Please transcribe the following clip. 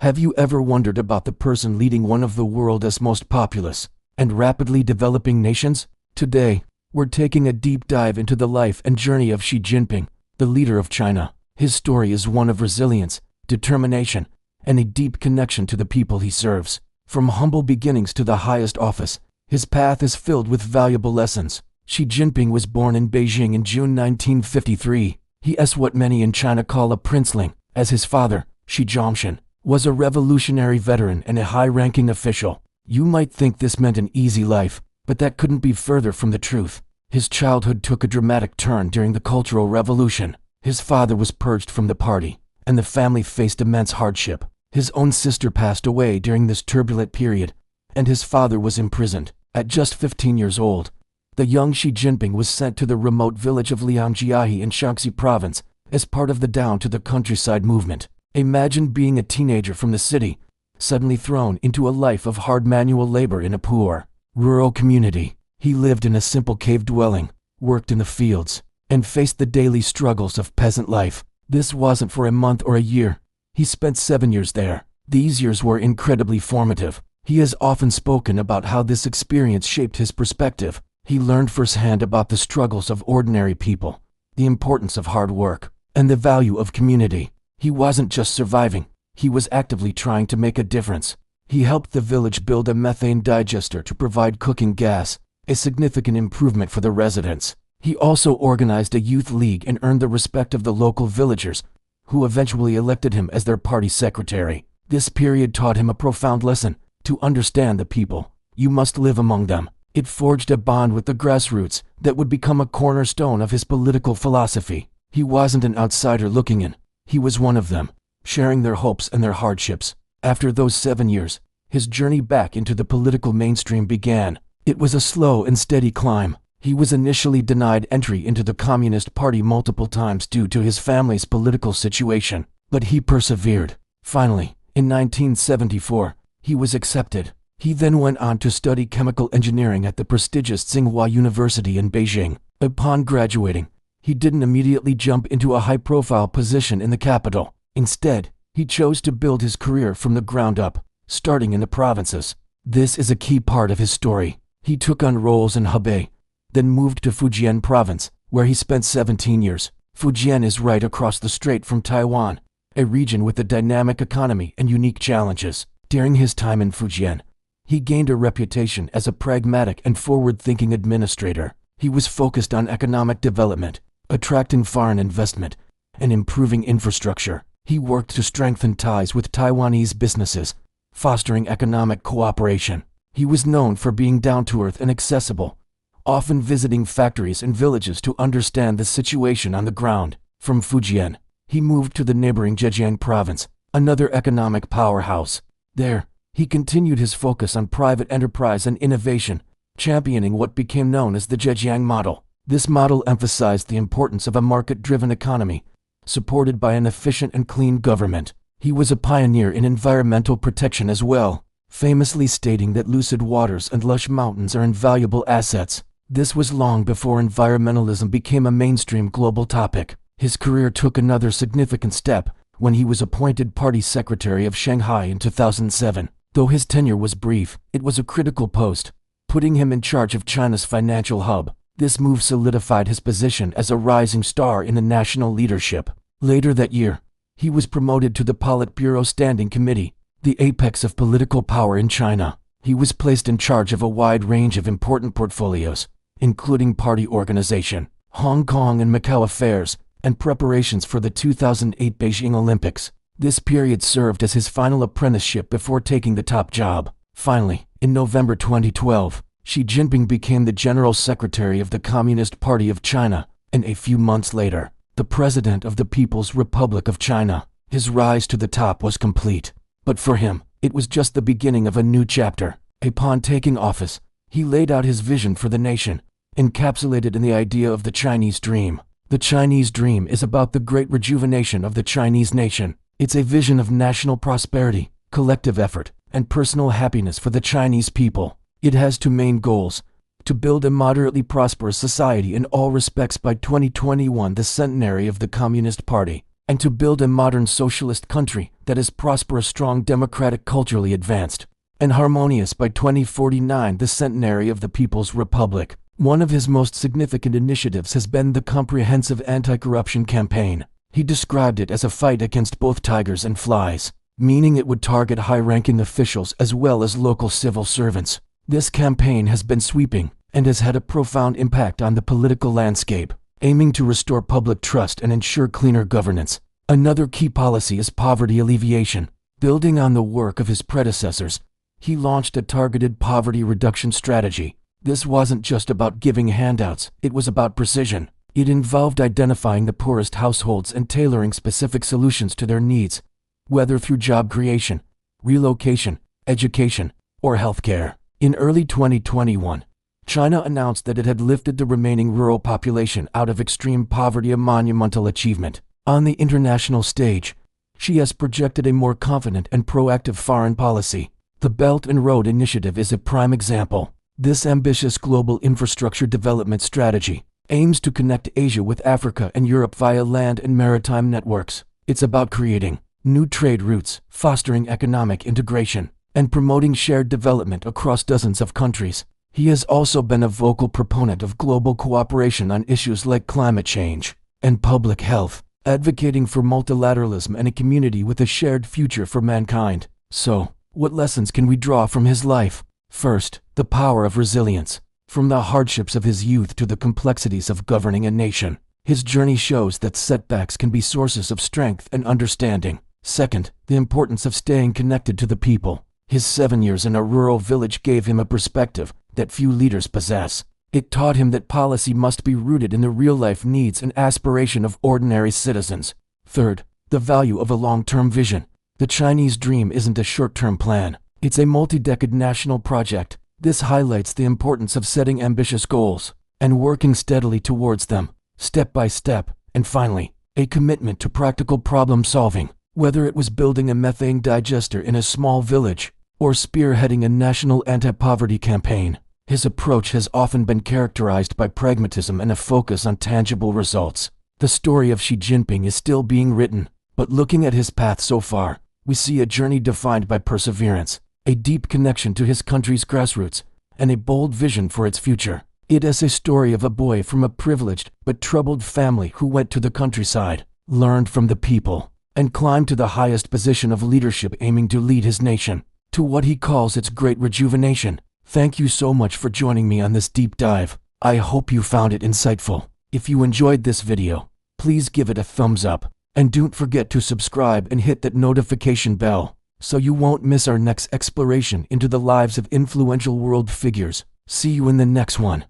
Have you ever wondered about the person leading one of the world's most populous and rapidly developing nations? Today, we're taking a deep dive into the life and journey of Xi Jinping, the leader of China. His story is one of resilience, determination, and a deep connection to the people he serves. From humble beginnings to the highest office, his path is filled with valuable lessons. Xi Jinping was born in Beijing in June 1953. He is what many in China call a princeling, as his father, Xi Jinping, was a revolutionary veteran and a high-ranking official. You might think this meant an easy life, but that couldn't be further from the truth. His childhood took a dramatic turn during the Cultural Revolution. His father was purged from the party, and the family faced immense hardship. His own sister passed away during this turbulent period, and his father was imprisoned. At just 15 years old, the young Xi Jinping was sent to the remote village of Liangjiahe in Shaanxi province as part of the Down to the Countryside movement. Imagine being a teenager from the city, suddenly thrown into a life of hard manual labor in a poor, rural community. He lived in a simple cave dwelling, worked in the fields, and faced the daily struggles of peasant life. This wasn't for a month or a year. He spent 7 years there. These years were incredibly formative. He has often spoken about how this experience shaped his perspective. He learned firsthand about the struggles of ordinary people, the importance of hard work, and the value of community. He wasn't just surviving, he was actively trying to make a difference. He helped the village build a methane digester to provide cooking gas, a significant improvement for the residents. He also organized a youth league and earned the respect of the local villagers, who eventually elected him as their party secretary. This period taught him a profound lesson. To understand the people, you must live among them. It forged a bond with the grassroots that would become a cornerstone of his political philosophy. He wasn't an outsider looking in. He was one of them, sharing their hopes and their hardships. After those 7 years, his journey back into the political mainstream began. It was a slow and steady climb. He was initially denied entry into the Communist Party multiple times due to his family's political situation, but he persevered. Finally, in 1974, he was accepted. He then went on to study chemical engineering at the prestigious Tsinghua University in Beijing. Upon graduating, he didn't immediately jump into a high-profile position in the capital. Instead, he chose to build his career from the ground up, starting in the provinces. This is a key part of his story. He took on roles in Hebei, then moved to Fujian province, where he spent 17 years. Fujian is right across the strait from Taiwan, a region with a dynamic economy and unique challenges. During his time in Fujian, he gained a reputation as a pragmatic and forward-thinking administrator. He was focused on economic development, attracting foreign investment, and improving infrastructure. He worked to strengthen ties with Taiwanese businesses, fostering economic cooperation. He was known for being down-to-earth and accessible, often visiting factories and villages to understand the situation on the ground. From Fujian, he moved to the neighboring Zhejiang province, another economic powerhouse. There, he continued his focus on private enterprise and innovation, championing what became known as the Zhejiang model. This model emphasized the importance of a market-driven economy, supported by an efficient and clean government. He was a pioneer in environmental protection as well, famously stating that lucid waters and lush mountains are invaluable assets. This was long before environmentalism became a mainstream global topic. His career took another significant step when he was appointed party secretary of Shanghai in 2007. Though his tenure was brief, it was a critical post, putting him in charge of China's financial hub. This move solidified his position as a rising star in the national leadership. Later that year, he was promoted to the Politburo Standing Committee, the apex of political power in China. He was placed in charge of a wide range of important portfolios, including party organization, Hong Kong and Macau affairs, and preparations for the 2008 Beijing Olympics. This period served as his final apprenticeship before taking the top job. Finally, in November 2012, Xi Jinping became the General Secretary of the Communist Party of China, and a few months later, the President of the People's Republic of China. His rise to the top was complete. But for him, it was just the beginning of a new chapter. Upon taking office, he laid out his vision for the nation, encapsulated in the idea of the Chinese dream. The Chinese dream is about the great rejuvenation of the Chinese nation. It's a vision of national prosperity, collective effort, and personal happiness for the Chinese people. It has two main goals: to build a moderately prosperous society in all respects by 2021, the centenary of the Communist Party, and to build a modern socialist country that is prosperous, strong, democratic, culturally advanced, and harmonious by 2049, the centenary of the People's Republic. One of his most significant initiatives has been the comprehensive anti-corruption campaign. He described it as a fight against both tigers and flies, meaning it would target high-ranking officials as well as local civil servants. This campaign has been sweeping and has had a profound impact on the political landscape, aiming to restore public trust and ensure cleaner governance. Another key policy is poverty alleviation. Building on the work of his predecessors, he launched a targeted poverty reduction strategy. This wasn't just about giving handouts, it was about precision. It involved identifying the poorest households and tailoring specific solutions to their needs, whether through job creation, relocation, education, or healthcare. In early 2021, China announced that it had lifted the remaining rural population out of extreme poverty, a monumental achievement. On the international stage, Xi has projected a more confident and proactive foreign policy. The Belt and Road Initiative is a prime example. This ambitious global infrastructure development strategy aims to connect Asia with Africa and Europe via land and maritime networks. It's about creating new trade routes, fostering economic integration, and promoting shared development across dozens of countries. He has also been a vocal proponent of global cooperation on issues like climate change and public health, advocating for multilateralism and a community with a shared future for mankind. So, what lessons can we draw from his life? First, the power of resilience. From the hardships of his youth to the complexities of governing a nation, his journey shows that setbacks can be sources of strength and understanding. Second, the importance of staying connected to the people. His 7 years in a rural village gave him a perspective that few leaders possess. It taught him that policy must be rooted in the real-life needs and aspiration of ordinary citizens. Third, the value of a long-term vision. The Chinese dream isn't a short-term plan. It's a multi-decade national project. This highlights the importance of setting ambitious goals and working steadily towards them, step by step. And finally, a commitment to practical problem solving. Whether it was building a methane digester in a small village or spearheading a national anti-poverty campaign, his approach has often been characterized by pragmatism and a focus on tangible results. The story of Xi Jinping is still being written, but looking at his path so far, we see a journey defined by perseverance, a deep connection to his country's grassroots, and a bold vision for its future. It is a story of a boy from a privileged but troubled family who went to the countryside, learned from the people, and climbed to the highest position of leadership, aiming to lead his nation to what he calls its great rejuvenation. Thank you so much for joining me on this deep dive. I hope you found it insightful. If you enjoyed this video, please give it a thumbs up, and don't forget to subscribe and hit that notification bell so you won't miss our next exploration into the lives of influential world figures. See you in the next one.